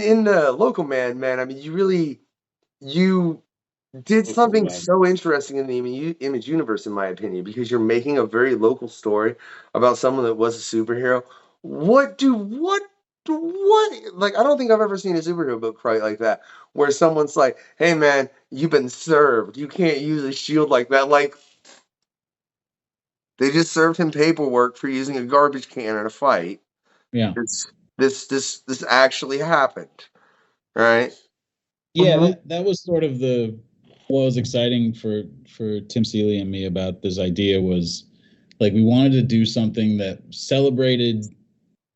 in the local man, I mean, you did something so interesting in the Image universe, in my opinion, because you're making a very local story about someone that was a superhero. What like I don't think I've ever seen a superhero book quite like that, where someone's like, "Hey man, you've been served. You can't use a shield like that." Like they just served him paperwork for using a garbage can in a fight. Yeah. This actually happened, right? Yeah, that was sort of the what was exciting for Tim Seeley and me about this idea was like we wanted to do something that celebrated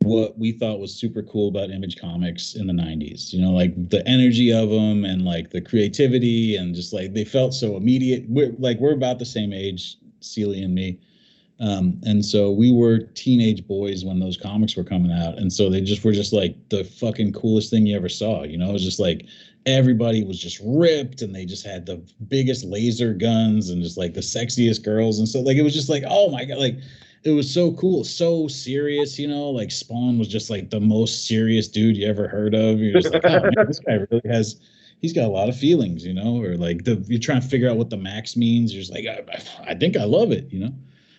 what we thought was super cool about Image Comics in the 90s. You know, like the energy of them and like the creativity and just like they felt so immediate. We're about the same age, Seeley and me. And so we were teenage boys when those comics were coming out. And so they just were just like the fucking coolest thing you ever saw. You know, it was just like everybody was just ripped and they just had the biggest laser guns and just like the sexiest girls. And so like it was just like, oh my God, like it was so cool, so serious, you know, like Spawn was just like the most serious dude you ever heard of. You're just like, oh man, this guy really has he's got a lot of feelings, you know, or like you're trying to figure out what the max means. You're just like, I think I love it, you know.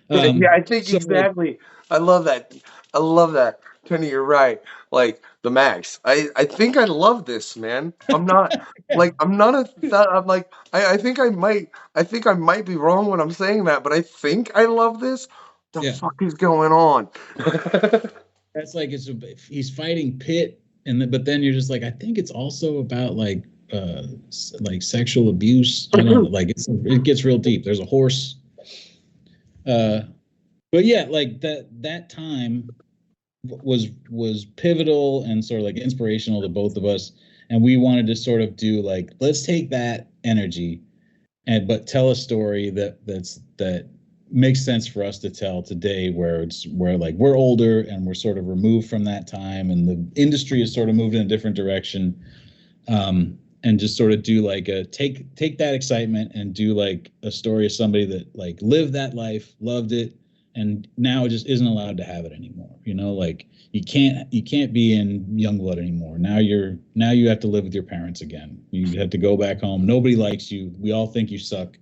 Yeah, I think So like, exactly. I love that. I love that. Kenny, you're right. Like the Max. I think I love this, man. I'm not yeah, like I'm not a I'm like I think I might be wrong when I'm saying that, but I think I love this. The yeah, fuck is going on? that's like he's fighting Pitt, and but then you're just like, I think it's also about like sexual abuse. I don't know, like it gets real deep. There's a horse, uh, but yeah, like that time was pivotal and sort of like inspirational to both of us, and we wanted to sort of do like let's take that energy and but tell a story that makes sense for us to tell today where like we're older and we're sort of removed from that time and the industry has sort of moved in a different direction, and just sort of do like a take that excitement and do like a story of somebody that like lived that life, loved it, and now just isn't allowed to have it anymore. You know, like you can't be in Youngblood anymore. Now you have to live with your parents again. You have to go back home. Nobody likes you. We all think you suck.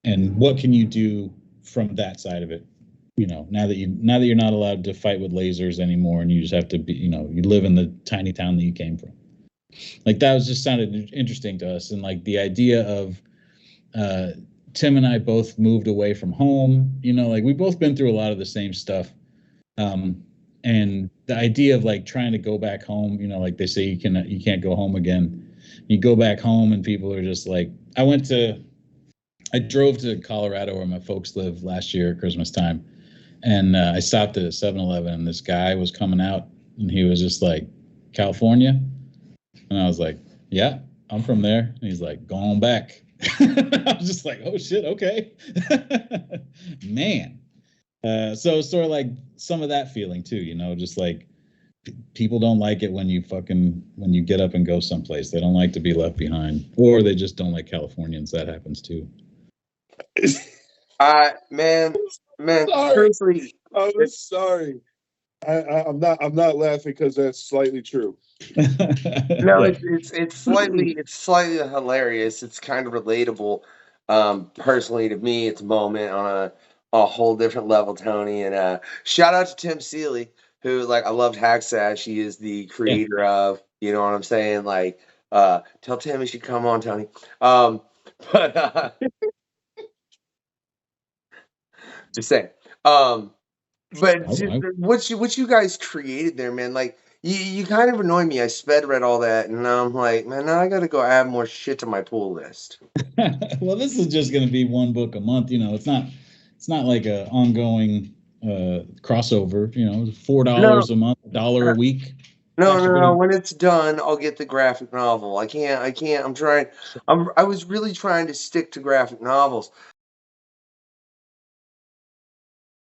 And what can you do from that side of it? You know, now that you're not allowed to fight with lasers anymore, and you just have to be, you know, you live in the tiny town that you came from. Like that was just sounded interesting to us, and like the idea of uh, Tim and I both moved away from home. You know, like we've both been through a lot of the same stuff. Um, and the idea of like trying to go back home, you know, like they say you can't go home again. You go back home and people are just like, I drove to Colorado where my folks live last year at Christmas time, and I stopped at a 7-Eleven, and this guy was coming out, and he was just like, California, and I was like, yeah, I'm from there, and he's like, going back. I was just like, oh shit, okay, man. So it's sort of like some of that feeling too, you know, just like people don't like it when you get up and go someplace. They don't like to be left behind, or they just don't like Californians. That happens too. Man, man, Sorry, seriously, I'm sorry. I'm not laughing because that's slightly true. no, Yeah. it's slightly hilarious. It's kind of relatable. Personally, to me, it's a moment on a whole different level, Tony. And shout out to Tim Seeley, who like I loved Hacksash. He is the Yeah. creator of. You know what I'm saying? Like, tell Tim he should come on, Tony. But just saying. Um, but what you guys created there, man? Like you kind of annoy me. I sped read all that, and now I'm like, man, now I got to go add more shit to my pull list. Well, this is just going to be one book a month. You know, it's not like a ongoing crossover. You know, No, $4 a month, $1 a week. It's no, actually no, no. pretty. When it's done, I'll get the graphic novel. I can't. I'm trying. I was really trying to stick to graphic novels.